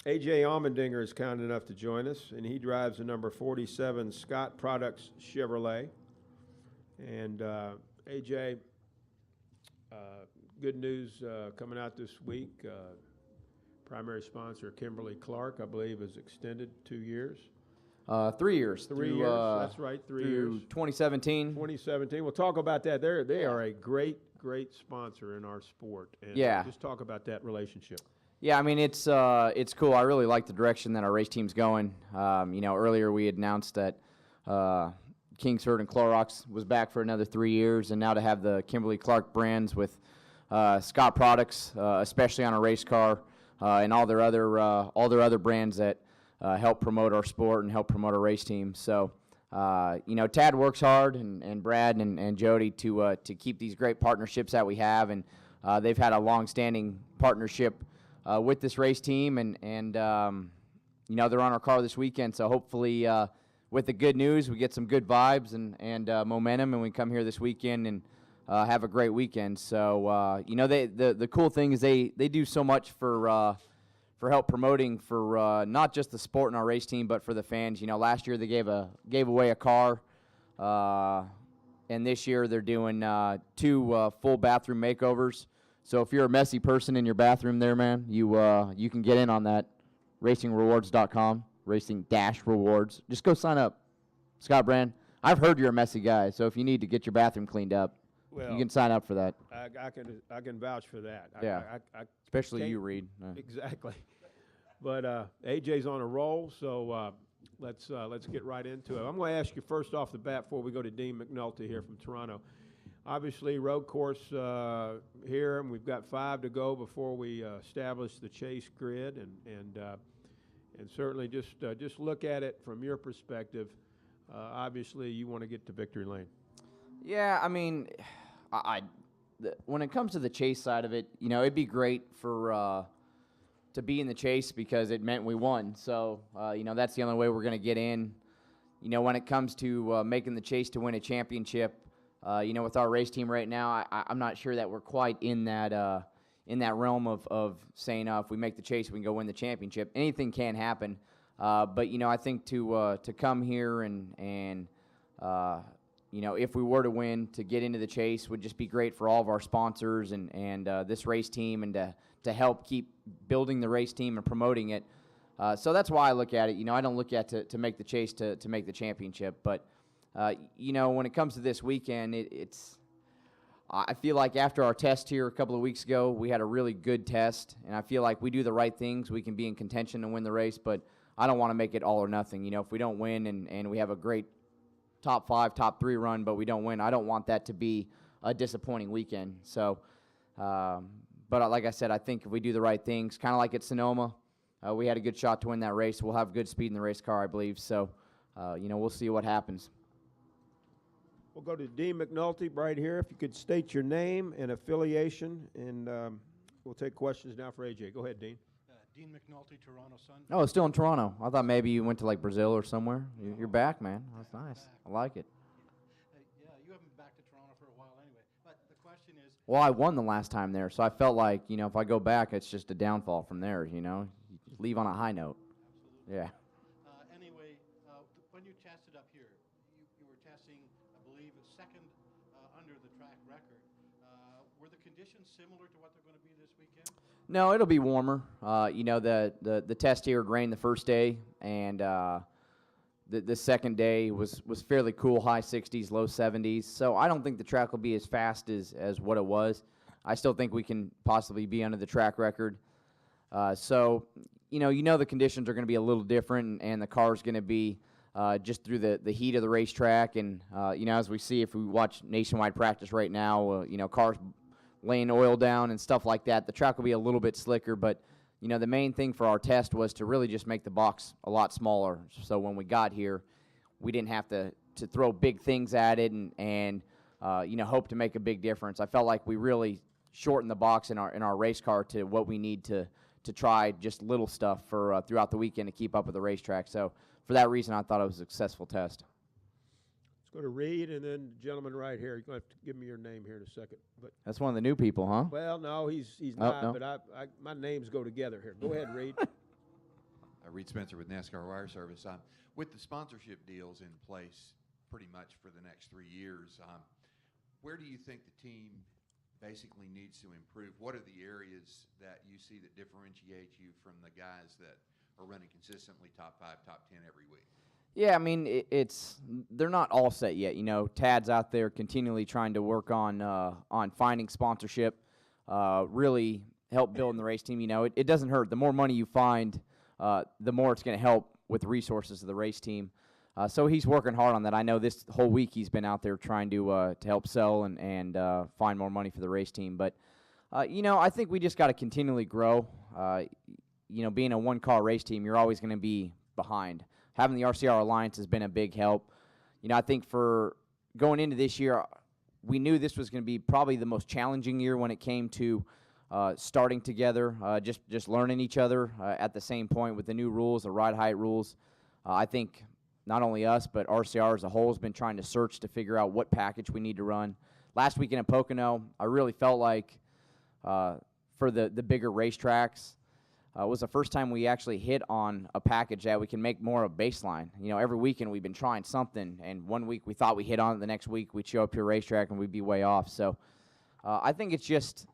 A.J. Allmendinger is kind enough to join us, and he drives the number 47 Scott Products Chevrolet. And A.J., good news coming out this week. Primary sponsor Kimberly Clark, I believe, is extended 2 years. 3 years. 3 years, that's right, 3 years. 2017. 2017. We'll talk about that. They are a great sponsor in our sport. And just talk about that relationship. Yeah, I mean, it's cool. I really like the direction that our race team's going. Earlier we announced that Kingsford and Clorox was back for another 3 years, and now to have the Kimberly Clark brands with Scott Products, especially on a race car, and all their other brands that help promote our sport and help promote our race team. So, Tad works hard, and Brad and Jody to keep these great partnerships that we have, and they've had a long-standing partnership with this race team, and they're on our car this weekend. So hopefully, with the good news, we get some good vibes and momentum, and we come here this weekend and have a great weekend. So the cool thing is they do so much for help promoting for not just the sport and our race team, but for the fans. Last year they gave away a car, and this year they're doing 2 full bathroom makeovers. So if you're a messy person in your bathroom there, man, you can get in on that. RacingRewards.com, racing-rewards. Just go sign up. Scott Brand, I've heard you're a messy guy, so if you need to get your bathroom cleaned up, you can sign up for that. I can vouch for that. Yeah, especially you, Reed. Exactly. But AJ's on a roll, so let's get right into it. I'm going to ask you first off the bat before we go to Dean McNulty here from Toronto. Obviously, road course here, and we've got 5 to go before we establish the chase grid, and certainly just look at it from your perspective. Obviously, you want to get to victory lane. Yeah, I mean, when it comes to the chase side of it, it'd be great for to be in the chase because it meant we won. So, that's the only way we're going to get in. When it comes to making the chase to win a championship, with our race team right now, I'm not sure that we're quite in that realm of saying if we make the chase, we can go win the championship. Anything can happen, but I think to come here and if we were to win, to get into the chase would just be great for all of our sponsors and this race team, and to help keep building the race team and promoting it. So that's why I look at it. I don't look at to make the chase to make the championship, but when it comes to this weekend, I feel like after our test here a couple of weeks ago, we had a really good test, and I feel like we do the right things, we can be in contention to win the race, but I don't want to make it all or nothing. If we don't win and we have a great top 5, top 3 run, but we don't win, I don't want that to be a disappointing weekend. So, but like I said, I think if we do the right things, kind of like at Sonoma, we had a good shot to win that race. We'll have good speed in the race car, I believe. So, we'll see what happens. We'll go to Dean McNulty right here. If you could state your name and affiliation, and we'll take questions now for AJ. Go ahead, Dean. Dean McNulty, Toronto Sun. Oh, it's still in Toronto. I thought maybe you went to like Brazil or somewhere. You're back, man. That's nice. I like it. Yeah, you haven't been back to Toronto for a while anyway. But the question is... Well, I won the last time there, so I felt like, if I go back, it's just a downfall from there, You leave on a high note. Absolutely. Yeah. Anyway, when you tested up here, you were testing, I believe, second under the track record. Were the conditions similar to what they're going to be this weekend? No, it'll be warmer. The test here would rain the first day, and the second day was fairly cool, high 60s, low 70s. So I don't think the track will be as fast as what it was. I still think we can possibly be under the track record. So the conditions are going to be a little different, and the car's going to be just through the heat of the racetrack. And, as we see, if we watch nationwide practice right now, cars laying oil down and stuff like that, the track will be a little bit slicker. But, the main thing for our test was to really just make the box a lot smaller. So when we got here, we didn't have to throw big things at it and hope to make a big difference. I felt like we really shortened the box in our race car to what we need to try just little stuff for throughout the weekend to keep up with the racetrack. So for that reason, I thought it was a successful test. Let's go to Reed, and then the gentleman right here. You're going to have to give me your name here in a second. But that's one of the new people, huh? Well, no, he's not. No. But my names go together here. Go ahead, Reed. Reed Spencer with NASCAR Wire Service. With the sponsorship deals in place pretty much for the next 3 years, where do you think the team basically needs to improve? What are the areas that you see that differentiate you from the guys that are running consistently top 5, top 10 every week? Yeah, I mean, they're not all set yet. You know, Tad's out there continually trying to work on finding sponsorship, really help building the race team. You know, it doesn't hurt. The more money you find, the more it's going to help with the resources of the race team. So he's working hard on that. I know this whole week he's been out there trying to help sell and find more money for the race team. But, you know, I think we just got to continually grow. You know, being a one-car race team, you're always going to be behind. Having the RCR Alliance has been a big help. You know, I think for going into this year, we knew this was going to be probably the most challenging year when it came to starting together, just learning each other at the same point with the new rules, the ride height rules. I think not only us, but RCR as a whole has been trying to search to figure out what package we need to run. Last weekend at Pocono, I really felt like for the bigger racetracks, was the first time we actually hit on a package that we can make more of a baseline. You know, every weekend we've been trying something, and one week we thought we hit on it, the next week we'd show up to a racetrack and we'd be way off. So I think it's just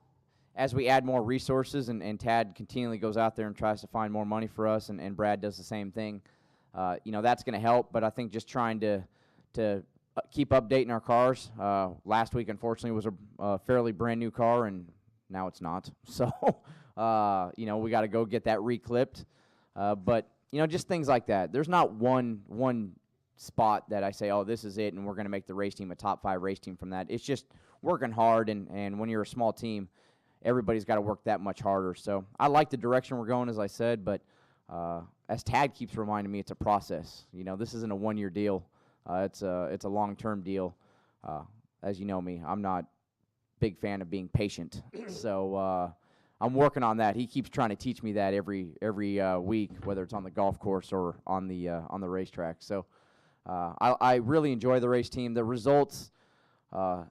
as we add more resources, and Tad continually goes out there and tries to find more money for us, and Brad does the same thing, you know, that's going to help. But I think just trying to keep updating our cars. Last week, unfortunately, was a fairly brand new car, and now it's not. So, you know, we got to go get that reclipped. But, you know, just things like that. There's not one spot that I say, oh, this is it, and we're going to make the race team a top 5 race team from that. It's just working hard, and when you're a small team, everybody's got to work that much harder. So I like the direction we're going, as I said, but as Tad keeps reminding me, it's a process. You know, this isn't a one-year deal. It's a long-term deal. As you know me, I'm not a big fan of being patient. So I'm working on that. He keeps trying to teach me that every week, whether it's on the golf course or on the racetrack. So I really enjoy the race team. The results, to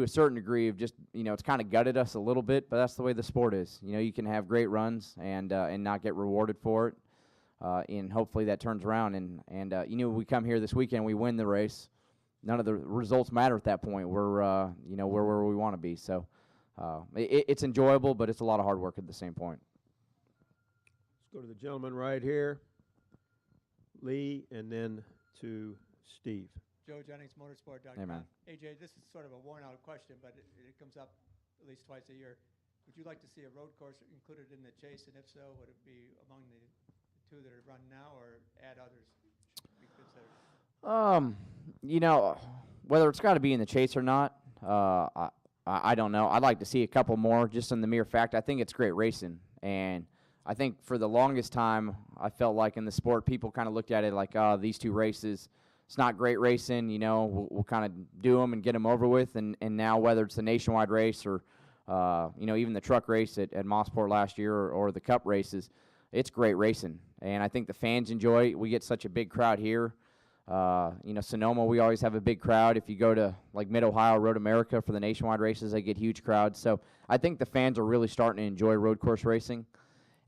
a certain degree, of just, you know, it's kind of gutted us a little bit, but that's the way the sport is. You know, you can have great runs and not get rewarded for it, and hopefully that turns around. And you know, we come here this weekend, we win the race. None of the results matter at that point. We're you know, we're where we want to be. So it's enjoyable, but it's a lot of hard work at the same point. Let's go to the gentleman right here, Lee, and then to Steve. Joe Jennings, motorsport.com. Hey, man. AJ, this is sort of a worn-out question, but it comes up at least twice a year. Would you like to see a road course included in the chase, and if so, would it be among the 2 that are run now, or add others should be considered? You know, whether it's got to be in the chase or not, I don't know. I'd like to see a couple more, just in the mere fact. I think it's great racing, and I think for the longest time, I felt like in the sport, people kind of looked at it like, oh, these 2 races, it's not great racing, you know, we'll kind of do them and get them over with. And now whether it's the nationwide race or, you know, even the truck race at Mossport last year or the Cup races, it's great racing. And I think the fans enjoy it. We get such a big crowd here. You know, Sonoma, we always have a big crowd. If you go to, like, Mid-Ohio, Road America for the nationwide races, they get huge crowds. So I think the fans are really starting to enjoy road course racing.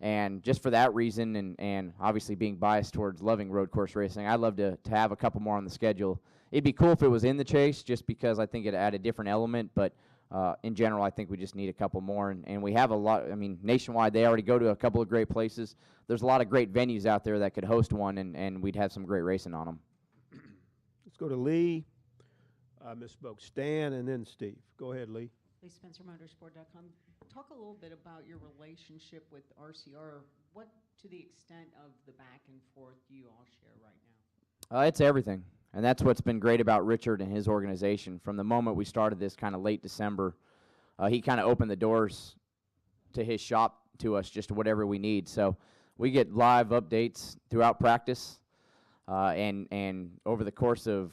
And just for that reason, and obviously being biased towards loving road course racing, I'd love to have a couple more on the schedule. It'd be cool if it was in the chase, just because I think it'd add a different element. But in general, I think we just need a couple more. And we have a lot. I mean, nationwide, they already go to a couple of great places. There's a lot of great venues out there that could host one, and we'd have some great racing on them. Let's go to Lee. I misspoke. Stan, and then Steve. Go ahead, Lee. Lee Spencer, motorsport.com. Talk a little bit about your relationship with RCR. What, to the extent of the back and forth, do you all share right now? It's everything. And that's what's been great about Richard and his organization. From the moment we started this kind of late December, he kind of opened the doors to his shop to us, just whatever we need. So we get live updates throughout practice, and over the course of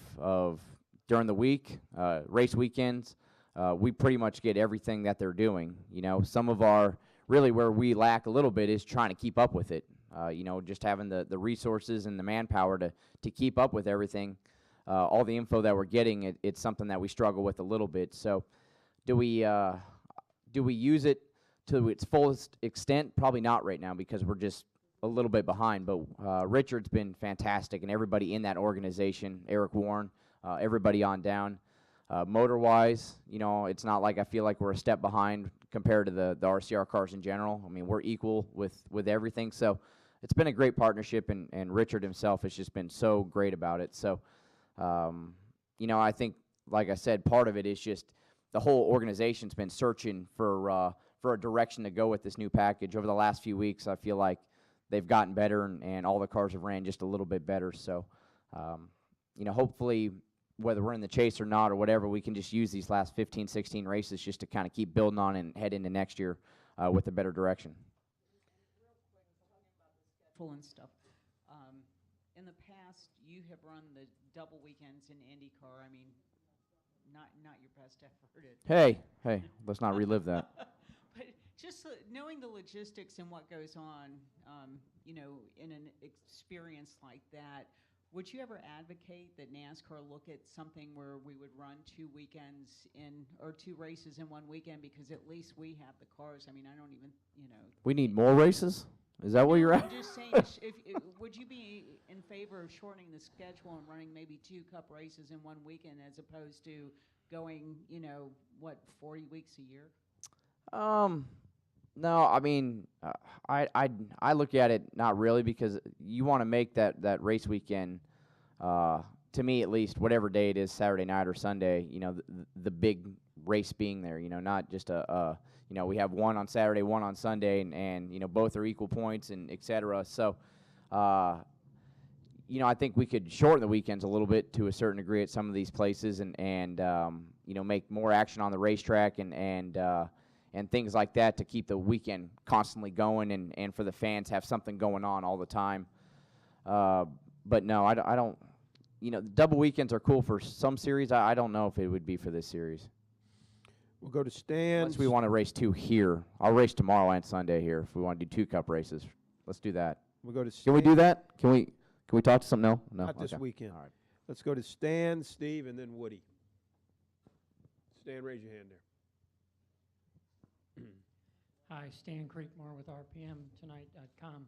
during the week, race weekends, we pretty much get everything that they're doing. You know, some of our, really where we lack a little bit is trying to keep up with it. You know, just having the resources and the manpower to keep up with everything. All the info that we're getting, it's something that we struggle with a little bit. So do we use it to its fullest extent? Probably not right now, because we're just a little bit behind, but Richard's been fantastic, and everybody in that organization, Eric Warren, everybody on down. Motor-wise, you know, it's not like I feel like we're a step behind compared to the RCR cars in general. I mean, we're equal with everything. So it's been a great partnership, and Richard himself has just been so great about it. So, you know, I think, like I said, part of it is just the whole organization's been searching for a direction to go with this new package. Over the last few weeks, I feel like they've gotten better, and all the cars have ran just a little bit better. So, you know, hopefully, whether we're in the chase or not or whatever, we can just use these last 15, 16 races just to kind of keep building on and head into next year with a better direction. Full and stuff. In the past, you have run the double weekends in IndyCar. I mean, not your best effort. Hey, let's not relive that. But just knowing the logistics and what goes on, you know, in an experience like that, would you ever advocate that NASCAR look at something where we would run 2 weekends or 2 races in one weekend, because at least we have the cars? I mean, I don't even, you know. We need more races? Is that what you're at? I'm just saying, would you be in favor of shortening the schedule and running maybe 2 Cup races in one weekend as opposed to going, you know, 40 weeks a year? No, I mean, I look at it not really, because you want to make that race weekend, to me at least, whatever day it is, Saturday night or Sunday, you know, the big race being there, you know, not just you know, we have one on Saturday, one on Sunday, and you know, both are equal points and et cetera. So, you know, I think we could shorten the weekends a little bit to a certain degree at some of these places, and you know, make more action on the racetrack and things like that to keep the weekend constantly going, and for the fans have something going on all the time. But no, I don't, you know, double weekends are cool for some series. I don't know if it would be for this series. We'll go to stands. Unless we want to race 2 here. I'll race tomorrow and Sunday here if we want to do 2 Cup races. Let's do that. We'll go to stands. Can we do that? Can we talk to some? No? Not this Okay. weekend. All right. Let's go to Stan, Steve, and then Woody. Stan, raise your hand there. Hi, Stan Creekmore with RPMTonight.com.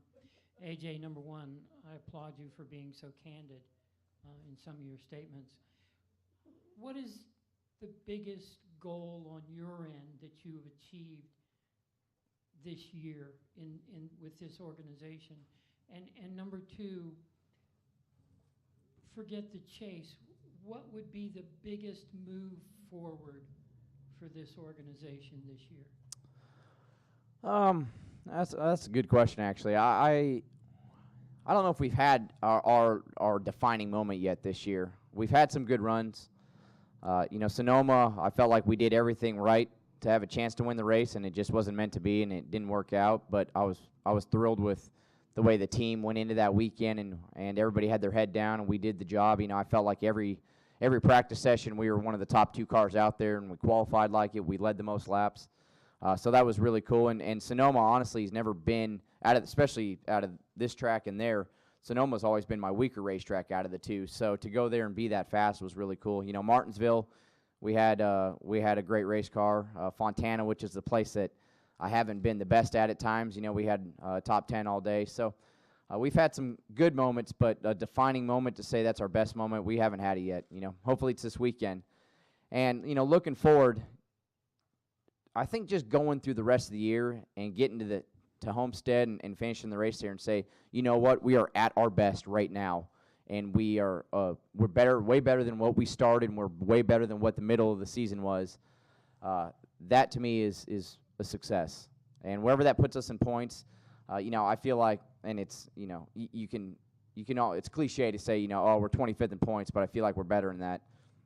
AJ, number one, I applaud you for being so candid in some of your statements. What is the biggest goal on your end that you have achieved this year with this organization? And number two, forget the chase. What would be the biggest move forward for this organization this year? That's a good question, actually. I don't know if we've had our defining moment yet this year. We've had some good runs. You know, Sonoma, I felt like we did everything right to have a chance to win the race, and it just wasn't meant to be, and it didn't work out. But I was thrilled with the way the team went into that weekend, and everybody had their head down, and we did the job. You know, I felt like every practice session we were one of the top 2 cars out there, and we qualified like it. We led the most laps. So that was really cool. And Sonoma, honestly, has never been, especially out of this track and there, Sonoma's always been my weaker racetrack out of the 2. So to go there and be that fast was really cool. You know, Martinsville, we had a great race car. Fontana, which is the place that I haven't been the best at times. You know, we had top 10 all day. So we've had some good moments, but a defining moment to say that's our best moment, we haven't had it yet. You know, hopefully it's this weekend. And, you know, looking forward, I think just going through the rest of the year and getting to Homestead and finishing the race there and say, you know what, we are at our best right now, and we're better, way better than what we started, and we're way better than what the middle of the season was. That to me is a success, and wherever that puts us in points, you know, I feel like, and it's, you know, you can it's cliche to say, you know, oh, we're 25th in points, but I feel like we're better than that.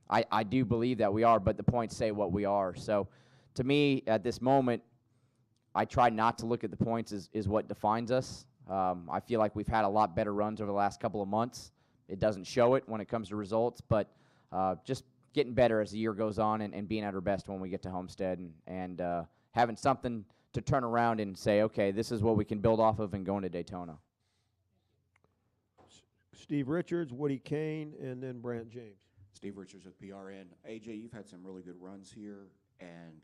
I do believe that we are, but the points say what we are. So to me, at this moment, I try not to look at the points is what defines us. I feel like we've had a lot better runs over the last couple of months. It doesn't show it when it comes to results, but just getting better as the year goes on and being at our best when we get to Homestead and having something to turn around and say, okay, this is what we can build off of and go into Daytona. Steve Richards, Woody Kane, and then Brant James. Steve Richards with PRN. AJ, you've had some really good runs here, and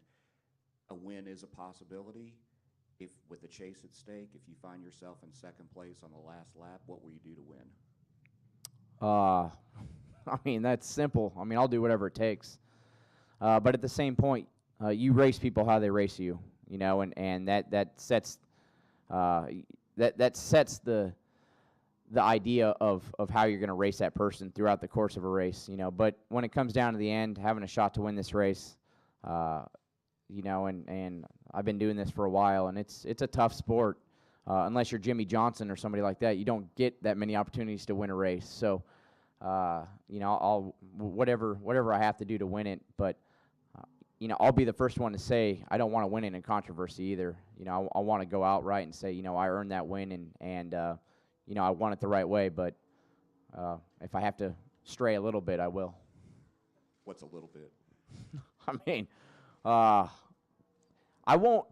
a win is a possibility. If, with the chase at stake, if you find yourself in second place on the last lap, what will you do to win? I mean, that's simple. I mean, I'll do whatever it takes. But at the same point, you race people how they race you, you know, and that sets that sets the idea of how you're going to race that person throughout the course of a race, you know. But when it comes down to the end, having a shot to win this race, you know, and I've been doing this for a while, and it's a tough sport. Unless you're Jimmy Johnson or somebody like that, you don't get that many opportunities to win a race. So, you know, I'll whatever I have to do to win it. But, you know, I'll be the first one to say I don't want to win it in controversy either. You know, I want to go outright and say, you know, I earned that win, and you know, I won it the right way. But if I have to stray a little bit, I will. What's a little bit? I mean, I won't.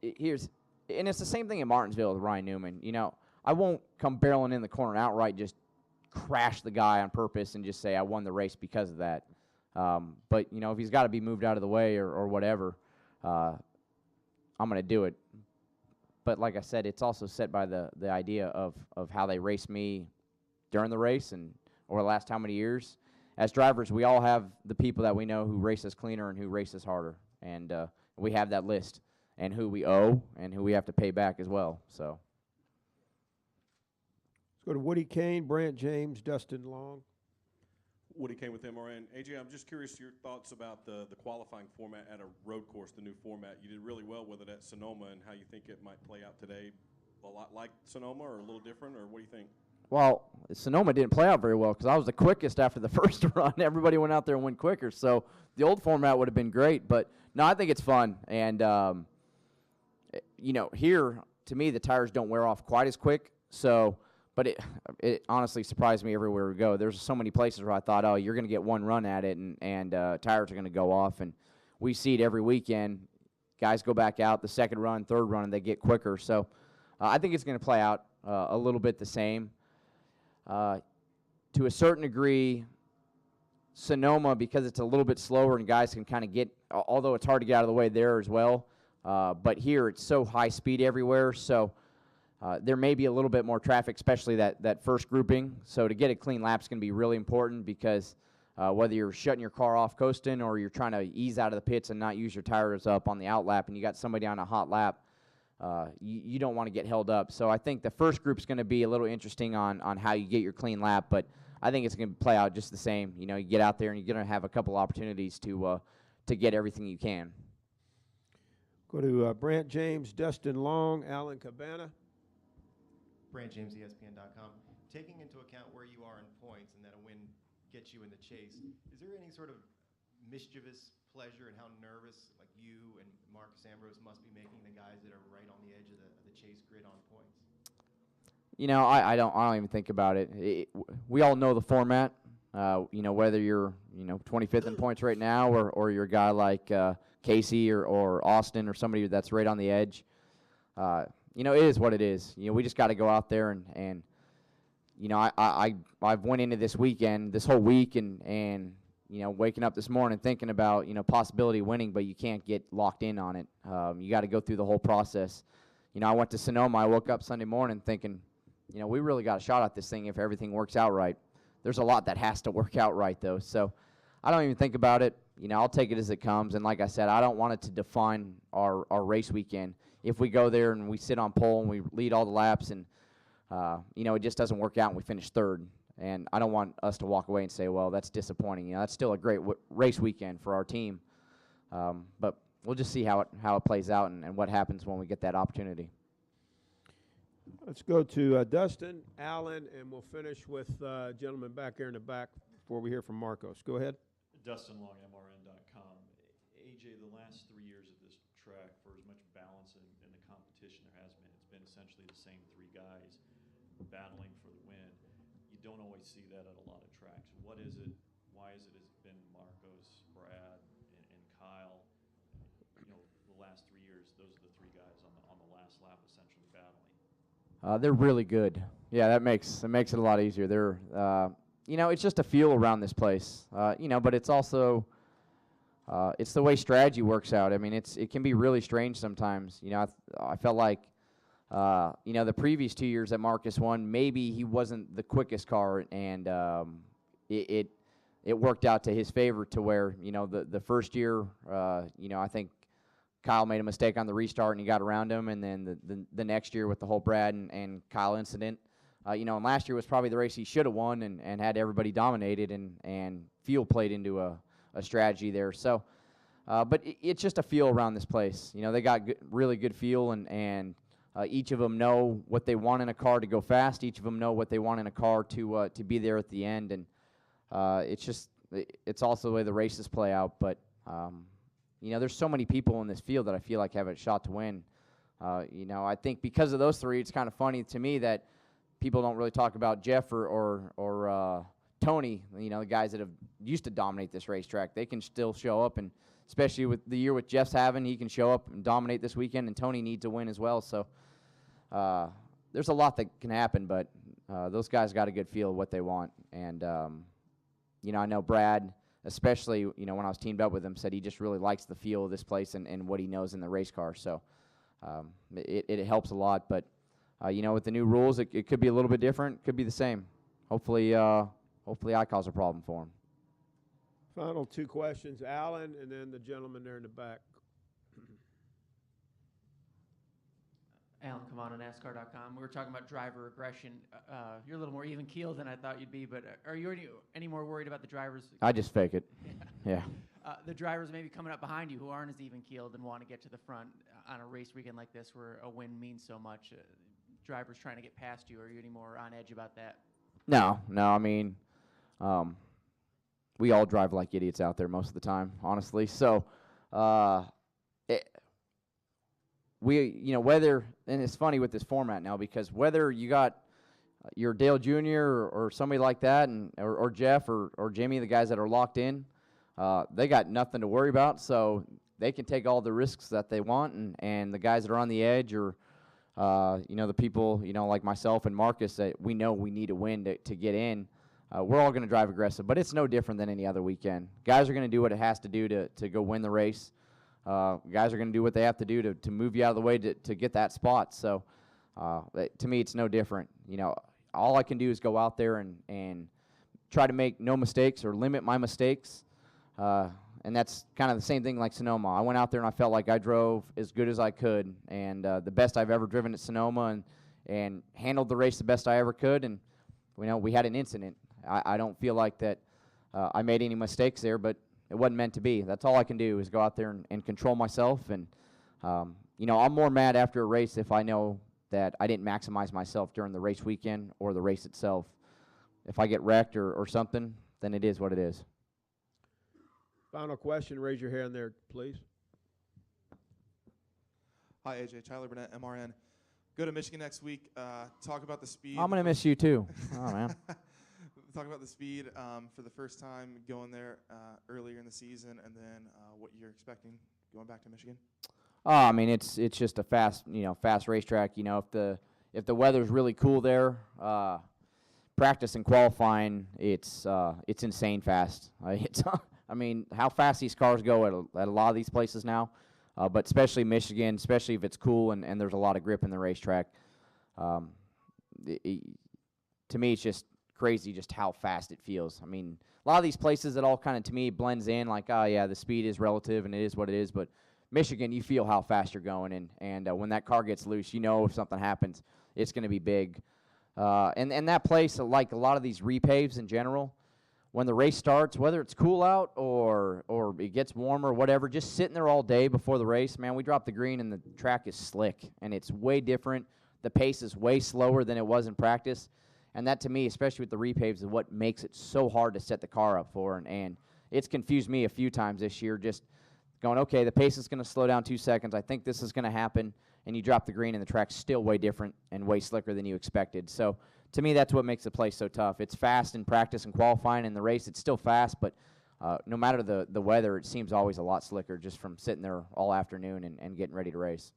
And it's the same thing in Martinsville with Ryan Newman. You know, I won't come barreling in the corner and outright just crash the guy on purpose and just say I won the race because of that. But, you know, if he's got to be moved out of the way or whatever, I'm going to do it. But like I said, it's also set by the idea of how they race me during the race and over the last how many years. As drivers, we all have the people that we know who race us cleaner and who race us harder. And we have that list, and who we owe and who we have to pay back as well. So Let's go to Woody Kane, Brant James, Dustin Long. Woody Kane with MRN. AJ, I'm just curious your thoughts about the qualifying format at a road course, the new format. You did really well with it at Sonoma, and how you think it might play out today. A lot like Sonoma or a little different, or what do you think? Well, Sonoma didn't play out very well because I was the quickest after the first run. Everybody went out there and went quicker. So the old format would have been great. But, no, I think it's fun. And, you know, here, to me, the tires don't wear off quite as quick. So, but it honestly surprised me everywhere we go. There's so many places where I thought, oh, you're going to get one run at it, and tires are going to go off. And we see it every weekend. Guys go back out the second run, third run, and they get quicker. So I think it's going to play out a little bit the same. To a certain degree, Sonoma, because it's a little bit slower and guys can kind of get, although it's hard to get out of the way there as well, but here it's so high speed everywhere, so there may be a little bit more traffic, especially that first grouping. So to get a clean lap is going to be really important because whether you're shutting your car off coasting or you're trying to ease out of the pits and not use your tires up on the out lap and you got somebody on a hot lap, you don't want to get held up. So I think the first group is going to be a little interesting on how you get your clean lap, but I think it's going to play out just the same. You know, you get out there and you're going to have a couple opportunities to get everything you can. Go to Brant James, Dustin Long, Alan Cabana. Brant James, ESPN.com. Taking into account where you are in points and that a win gets you in the chase, is there any sort of mischievous pleasure in how nervous, like you and Marcus Ambrose must be making the guys that are right on the edge of the chase grid on points? You know, I don't even think about it. We all know the format. You know, whether you're 25th in points right now or you're a guy like Casey or Austin or somebody that's right on the edge. You know, it is what it is. You know, we just got to go out there and you know, I've went into this whole week and you know, waking up this morning thinking about, you know, possibility of winning, but you can't get locked in on it. You got to go through the whole process. You know, I went to Sonoma. I woke up Sunday morning thinking, you know, we really got a shot at this thing if everything works out right. There's a lot that has to work out right, though. So I don't even think about it. You know, I'll take it as it comes. And like I said, I don't want it to define our race weekend. If we go there and we sit on pole and we lead all the laps and, you know, it just doesn't work out and we finish third. And I don't want us to walk away and say, well, that's disappointing. You know, that's still a great race weekend for our team. But we'll just see how it plays out and what happens when we get that opportunity. Let's go to Dustin, Alan, and we'll finish with gentleman back there in the back before we hear from Marcos. Go ahead. Dustin Long, MRN.com. AJ, the last 3 years of this track, for as much balance in the competition there has been, it's been essentially the same three guys battling for the win. You don't always see that at a lot of tracks. What is it? Why is it has been Marcos, Brad, and Kyle? You know, the last 3 years, those are the three guys on the last lap essentially battling. They're really good. Yeah, that makes it a lot easier. They're, you know, it's just a feel around this place. You know, but it's also, it's the way strategy works out. I mean, it can be really strange sometimes. You know, I felt like, you know, the previous 2 years that Marcus won, maybe he wasn't the quickest car, and it worked out to his favor to where, you know, the first year, you know, I think Kyle made a mistake on the restart and he got around him, and then the next year with the whole Brad and Kyle incident, you know, and last year was probably the race he should have won and had everybody dominated, and fuel played into a strategy there. So, but it's just a feel around this place. You know, they got really good feel, and each of them know what they want in a car to go fast. Each of them know what they want in a car to be there at the end, and it's also the way the races play out. But you know, there's so many people in this field that I feel like have a shot to win. You know, I think because of those three, it's kind of funny to me that people don't really talk about Jeff or Tony. You know, the guys that have used to dominate this racetrack. They can still show up, and especially with the year with Jeff's having, he can show up and dominate this weekend, and Tony needs to win as well. So there's a lot that can happen, but those guys got a good feel of what they want. And, you know, I know Brad, especially, you know, when I was teamed up with him, said he just really likes the feel of this place and what he knows in the race car. So it helps a lot. But, you know, with the new rules, it could be a little bit different, could be the same. Hopefully I cause a problem for him. Final two questions, Alan, and then the gentleman there in the back. Alan Cavano, NASCAR.com. We were talking about driver aggression. You're a little more even-keeled than I thought you'd be, but are you any more worried about the drivers? I just fake it. Yeah. The drivers maybe coming up behind you who aren't as even-keeled and want to get to the front on a race weekend like this where a win means so much. Drivers trying to get past you. Are you any more on edge about that? No. I mean, we all drive like idiots out there most of the time, honestly. So, you know, whether, and it's funny with this format now, because whether you got your Dale Jr. or somebody like that, or Jeff or Jimmy, the guys that are locked in, they got nothing to worry about, so they can take all the risks that they want, and the guys that are on the edge, or you know, the people, you know, like myself and Marcus, that we know we need to win to get in, we're all going to drive aggressive. But it's no different than any other weekend. Guys are going to do what it has to do to go win the race. Guys are going to do what they have to do to move you out of the way to get that spot. So to me, it's no different. You know, all I can do is go out there and try to make no mistakes or limit my mistakes. And that's kind of the same thing like Sonoma. I went out there and I felt like I drove as good as I could, and the best I've ever driven at Sonoma, and handled the race the best I ever could. And, you know, we had an incident. I don't feel like that I made any mistakes there, but it wasn't meant to be. That's all I can do is go out there and control myself. And, you know, I'm more mad after a race if I know that I didn't maximize myself during the race weekend or the race itself. If I get wrecked or something, then it is what it is. Final question. Raise your hand there, please. Hi, AJ. Tyler Burnett, MRN. Go to Michigan next week. Talk about the speed. I'm going to miss you too. Oh, man. Talk about the speed for the first time going there earlier in the season, and then what you're expecting going back to Michigan. I mean, it's just a fast racetrack. You know, if the weather's really cool there, practice and qualifying, it's insane fast. I mean, how fast these cars go at a lot of these places now, but especially Michigan, especially if it's cool and there's a lot of grip in the racetrack. To me, it's just crazy just how fast it feels. I mean, a lot of these places, it all kind of, to me, blends in like, oh, yeah, the speed is relative and it is what it is, but Michigan, you feel how fast you're going, and when that car gets loose, you know if something happens, it's going to be big. And that place, like a lot of these repaves in general, when the race starts, whether it's cool out or it gets warmer or whatever, just sitting there all day before the race, man, we drop the green and the track is slick, and it's way different. The pace is way slower than it was in practice, and that to me, especially with the repaves, is what makes it so hard to set the car up for, and it's confused me a few times this year, just going, okay, the pace is going to slow down 2 seconds, I think this is going to happen, and you drop the green and the track's still way different and way slicker than you expected. So to me, that's what makes the place so tough. It's fast in practice and qualifying. In the race, it's still fast, but no matter the weather, it seems always a lot slicker just from sitting there all afternoon and getting ready to race.